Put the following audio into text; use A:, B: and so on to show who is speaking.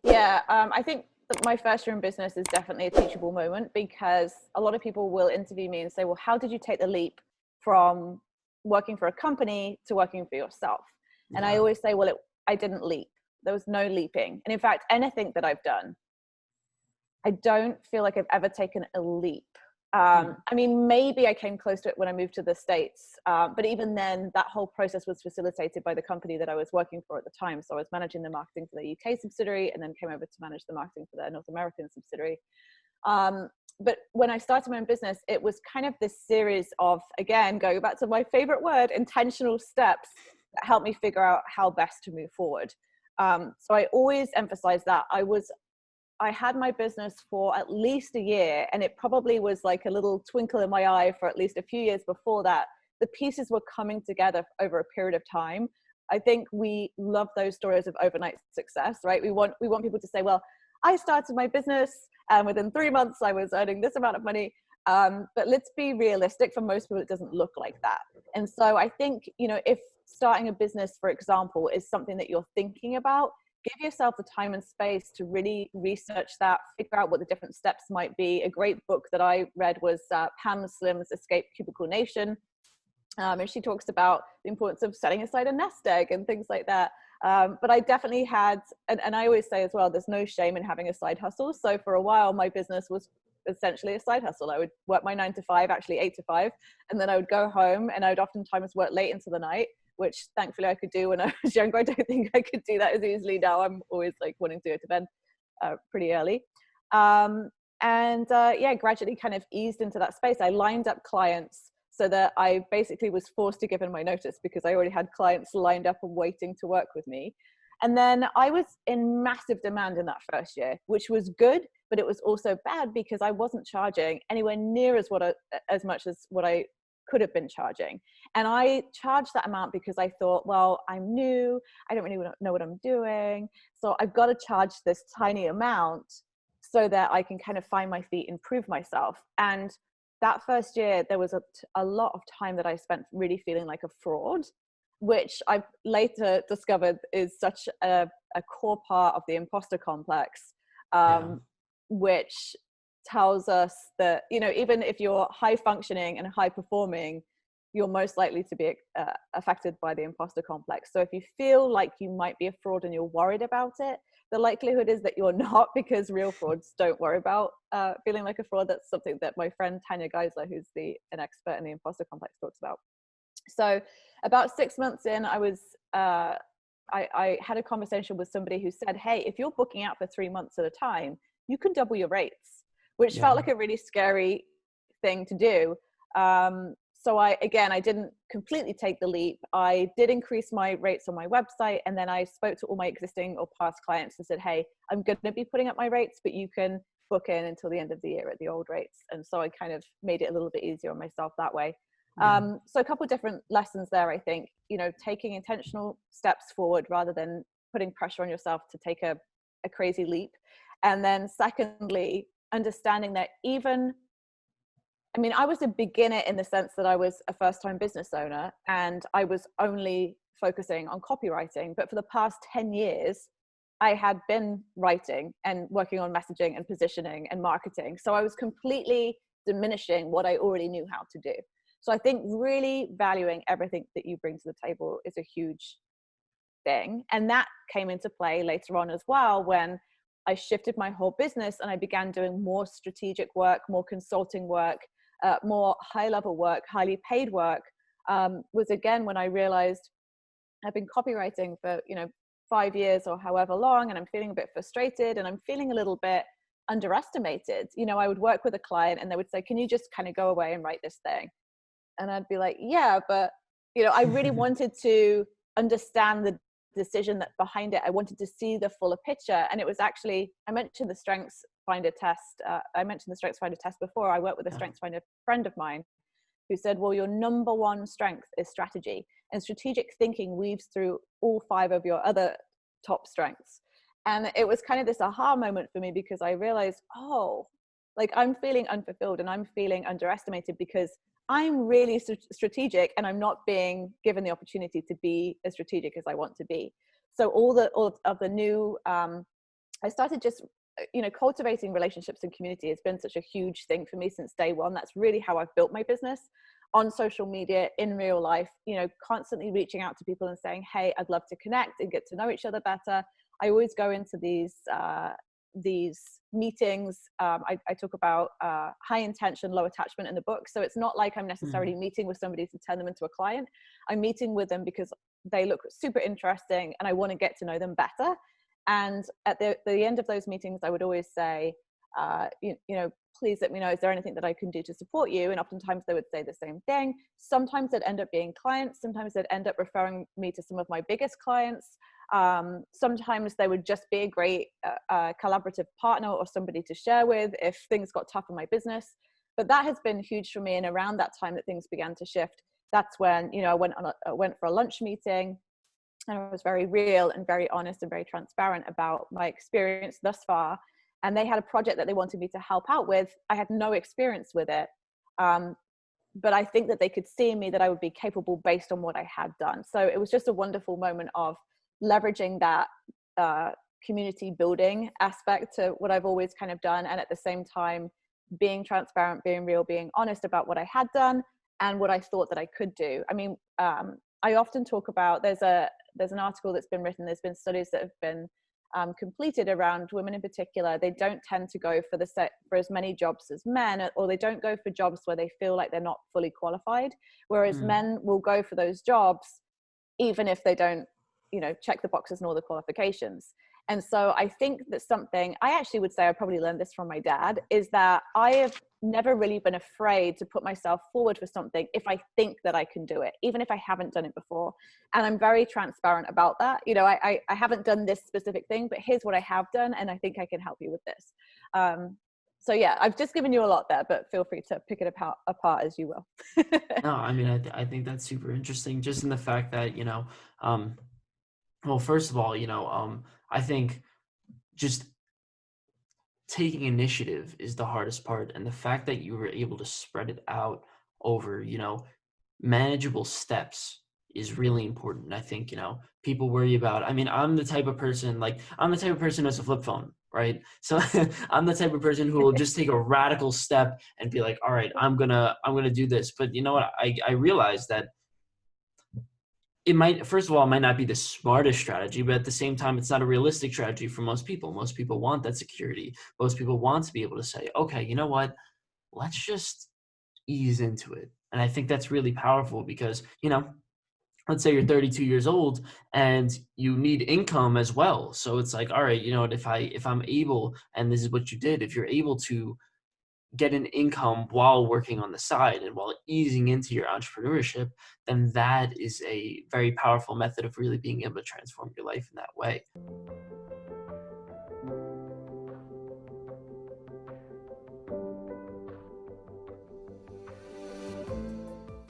A: Yeah, I think that my first year in business is definitely a teachable moment, because a lot of people will interview me and say, well, how did you take the leap from working for a company to working for yourself? And I
B: Yeah.
A: always say, well, I didn't leap. There was no leaping. And in fact, anything that I've done, I don't feel like I've ever taken a leap. I mean, maybe I came close to it when I moved to the States. But even then, that whole process was facilitated by the company that I was working for at the time. So I was managing the marketing for the UK subsidiary, and then came over to manage the marketing for the North American subsidiary. But when I started my own business, it was kind of this series of, again, going back to my favorite word, intentional steps that helped me figure out how best to move forward. So I always emphasize that I had my business for at least a year, and it probably was like a little twinkle in my eye for at least a few years before that. The pieces were coming together over a period of time. I think we love those stories of overnight success, right? We want people to say, well, I started my business and within 3 months I was earning this amount of money. But let's be realistic. For most people, it doesn't look like that. And so I think, if starting a business, for example, is something that you're thinking about, give yourself the time and space to really research that, figure out what the different steps might be. A great book that I read was Pam Slim's Escape Cubicle Nation. And she talks about the importance of setting aside a nest egg and things like that. But I definitely had, and I always say as well, there's no shame in having a side hustle. So for a while, my business was essentially a side hustle. I would work my 9 to 5, actually 8 to 5, and then I would go home, and I would oftentimes work late into the night, which thankfully I could do when I was younger. I don't think I could do that as easily now. I'm always like wanting to go to bed pretty early. Gradually kind of eased into that space. I lined up clients so that I basically was forced to give in my notice, because I already had clients lined up and waiting to work with me. And then I was in massive demand in that first year, which was good, but it was also bad because I wasn't charging anywhere near as much as what I could have been charging. And I charged that amount because I thought, well, I'm new, I don't really know what I'm doing, so I've got to charge this tiny amount so that I can kind of find my feet and prove myself. And that first year, there was a lot of time that I spent really feeling like a fraud, which I've later discovered is such a core part of the imposter complex, which tells us that, even if you're high functioning and high performing, you're most likely to be affected by the imposter complex. So if you feel like you might be a fraud and you're worried about it, the likelihood is that you're not, because real frauds don't worry about feeling like a fraud. That's something that my friend Tanya Geisler, who's an expert in the imposter complex, talks about. So about 6 months in, I had a conversation with somebody who said, hey, if you're booking out for 3 months at a time, you can double your rates, which felt like a really scary thing to do. So I didn't completely take the leap. I did increase my rates on my website, and then I spoke to all my existing or past clients and said, hey, I'm going to be putting up my rates, but you can book in until the end of the year at the old rates. And so I kind of made it a little bit easier on myself that way. So a couple of different lessons there, I think, taking intentional steps forward rather than putting pressure on yourself to take a crazy leap. And then secondly, understanding that I was a beginner in the sense that I was a first-time business owner and I was only focusing on copywriting. But for the past 10 years, I had been writing and working on messaging and positioning and marketing. So I was completely diminishing what I already knew how to do. So I think really valuing everything that you bring to the table is a huge thing. And that came into play later on as well, when I shifted my whole business and I began doing more strategic work, more consulting work, more high-level work, highly paid work, was again when I realized I've been copywriting for 5 years or however long, and I'm feeling a bit frustrated and I'm feeling a little bit underestimated. I would work with a client and they would say, can you just kind of go away and write this thing? And I'd be like, yeah, but I really wanted to understand the decision that behind it. I wanted to see the fuller picture. And it was actually, I mentioned the StrengthsFinder test before. I worked with a StrengthsFinder friend of mine who said, well, your number one strength is strategy, and strategic thinking weaves through all 5 of your other top strengths. And it was kind of this aha moment for me, because I realized, I'm feeling unfulfilled and I'm feeling underestimated because I'm really strategic and I'm not being given the opportunity to be as strategic as I want to be. So all of the new I started just, cultivating relationships and community has been such a huge thing for me since day one. That's really how I've built my business, on social media, in real life, constantly reaching out to people and saying, hey, I'd love to connect and get to know each other better. I always go into these meetings. I talk about high intention, low attachment in the book. So it's not like I'm necessarily meeting with somebody to turn them into a client. I'm meeting with them because they look super interesting and I want to get to know them better. And at the end of those meetings, I would always say, please let me know, is there anything that I can do to support you? And oftentimes they would say the same thing. Sometimes they'd end up being clients. Sometimes they'd end up referring me to some of my biggest clients. Sometimes they would just be a great collaborative partner or somebody to share with if things got tough in my business. But that has been huge for me. And around that time that things began to shift, that's when, I went for a lunch meeting, and I was very real and very honest and very transparent about my experience thus far. And they had a project that they wanted me to help out with. I had no experience with it. But I think that they could see in me that I would be capable based on what I had done. So it was just a wonderful moment of leveraging that community building aspect to what I've always kind of done. And at the same time, being transparent, being real, being honest about what I had done and what I thought that I could do. I mean, I often talk about, there's an article that's been written, there's been studies that have been completed around women in particular. They don't tend to go for as many jobs as men, or they don't go for jobs where they feel like they're not fully qualified, whereas men will go for those jobs even if they don't check the boxes and all the qualifications. And so I think that something I actually would say, I probably learned this from my dad, is that I have never really been afraid to put myself forward for something if I think that I can do it, even if I haven't done it before. And I'm very transparent about that. I haven't done this specific thing, but here's what I have done, and I think I can help you with this. So yeah, I've just given you a lot there, but feel free to pick it apart as you will.
B: No, I mean, I think that's super interesting, just in the fact that, well, first of all, I think just taking initiative is the hardest part. And the fact that you were able to spread it out over, manageable steps is really important. I think, people worry about, I mean, I'm the type of person who has a flip phone, right? So I'm the type of person who will just take a radical step and be like, all right, I'm gonna do this. But you know what? I realized that first of all, it might not be the smartest strategy, but at the same time, it's not a realistic strategy for most people. Most people want that security. Most people want to be able to say, okay, you know what? Let's just ease into it. And I think that's really powerful because, let's say you're 32 years old and you need income as well. So it's like, all right, you know what, if I'm able, and this is what you did, if you're able to get an income while working on the side and while easing into your entrepreneurship, then that is a very powerful method of really being able to transform your life in that way.